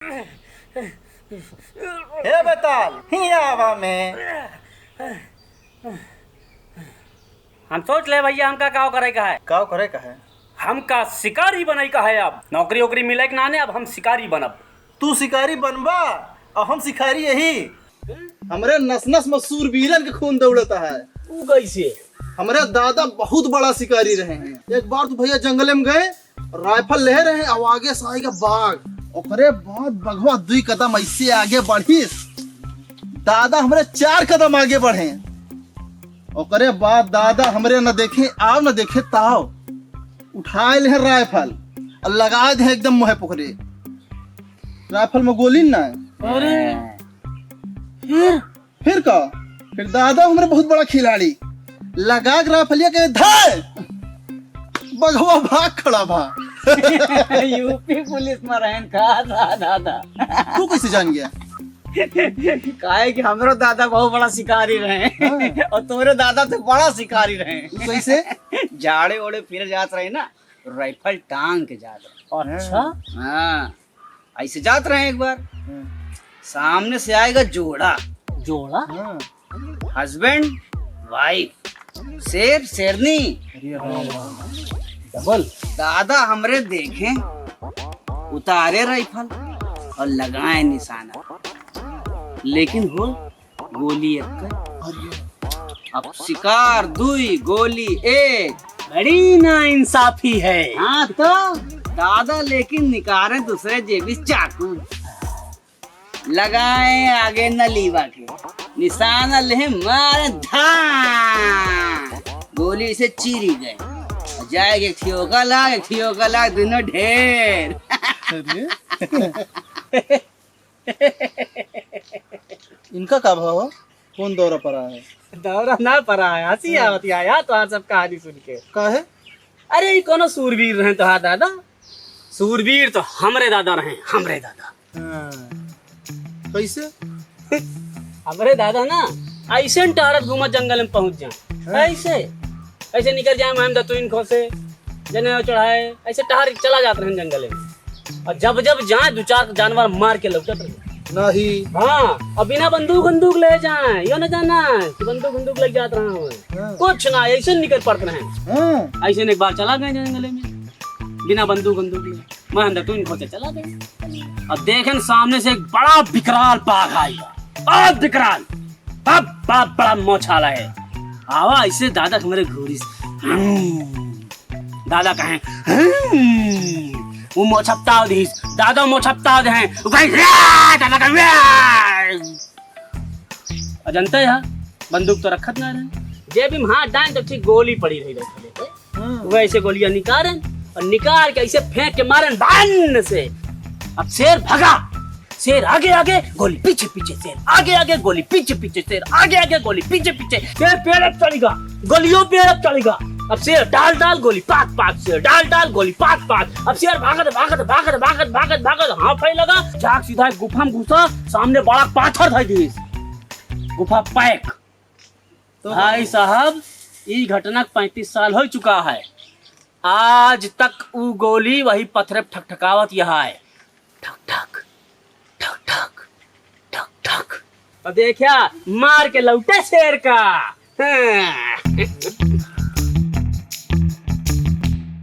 हे बताल हिया आवा में। हम सोच ले भैया हमका का करे का है। का करे का है? हमका शिकारी बने का है। अब नौकरी वोकरी मिले के नाने अब हम शिकारी बनब। तू शिकारी बनबा और हम शिकारी यही। हमरे नस नस में सूरवीरन के खून दौड़ता है। तू कैसे? हमारे दादा बहुत बड़ा शिकारी रहे हैं। एक बार तो भैया जंगल में गए, राइफल ले रहे हैं और आगे से आएगा बाघ। ओकरे बाद बघवा 2 कदम ऐसे आगे बढ़ी, दादा हमारे 4 कदम आगे बढ़े। ओकरे बाद दादा हमरे न देखे आओ न देखे ताव, उठाए ले राइफल और लगा दे एकदम मुहे पोखरे। राइफल में गोली ना। अरे फिर का? फिर दादा हमारे बहुत बड़ा खिलाड़ी, लगा के राइफलिया के धाय, बघवा भाग खड़ा भा। यूपी पुलिस में रहन का दादा। तू कैसे जान गया? काहे कि हमरो दादा बहुत बड़ा शिकारी रहे और तुम्हारे दादा तो बड़ा शिकारी रहे। तू कैसे? झाड़े ओड़े फिर जात रहे ना, राइफल टांग के जात रहे। अच्छा हाँ, ऐसे जात रहे। एक बार सामने से आएगा जोड़ा, जोड़ा हस्बैंड वाइफ, शेर शेरनी। डबल। दादा हमरे देखे, उतारे राइफल और लगाए निशाना, लेकिन हो गोली एक। अब शिकार 2 गोली 1। बड़ी ना इंसाफी है। हाँ तो दादा लेकिन निकारे दूसरे जेबी चाकू, लगाए आगे नलीवा के, निशाना ले मारे धान, गोली से चीरी गए। जाएगा एक ठियोका लाग दोनों ढेर। इनका का भाव? कौन दौरा पर आया है? दौरा ना पड़ा है, हंसी आवती आया तो सब कहानी सुन के। का है? अरे ये कोनो सूरवीर रहे तो हाँ दादा, सूरवीर तो हमरे दादा रहे, हमरे दादा। कैसे? हमरे दादा ना ऐसे टहरत घूमा जंगल में पहुंच जाए, ऐसे निकल जाए हम तो इनको से जने चढ़ाए, ऐसे टहर चला जाते रहे जंगल में। और जब जब जाए 2-4 जानवर मार के लौटत रहे। नहीं। हाँ, और बिना बंदूक ले जाए, यो न जाना कि बंदूक ले जाते रहे। कुछ ना, ऐसे निकल पड़ते रहे। ऐसे एक बार चला गए जंगल में बिना बंदूक ले, मैं अंदर तो इनको से चला गया। अब देखें सामने से एक बड़ा विकराल बाघ आएगा, बहुत विकराल, बाप बड़ा मोछाला है। आवा ऐसे दादा हमारे घोड़ी से दादा कहें वो मोछपता दीस, दादा मोछपता दे हैं, दादा का अजंता है। बंदूक तो रखत ना रहे, जेब में हाथ डाल तो ठीक गोली पड़ी रही रहती। वैसे गोलियां निकालें और निकाल के ऐसे फेंक के मारे बान से। अब शेर भगा, शेर आगे गोली पीछे, शेर आगे गोली पीछे, शेर आगे गोली पीछे, शेर पेड़ चढ़ेगा, गोलियों पेड़ चढ़ेगा। अब शेर डाल गोली पाक, शेर डाल गोली पाक। अब शेर भागत हाँ फै लगा, जाग सीधा गुफा में घुसा, सामने बड़ा पाथर था दी गुफा पैक। तो भाई साहब ये घटना 35 साल हो चुका है, आज तक वो गोली वही पत्थर ठकठकावत यहाँ है, ठक ठक। और देखा मार के लौटे शेर का।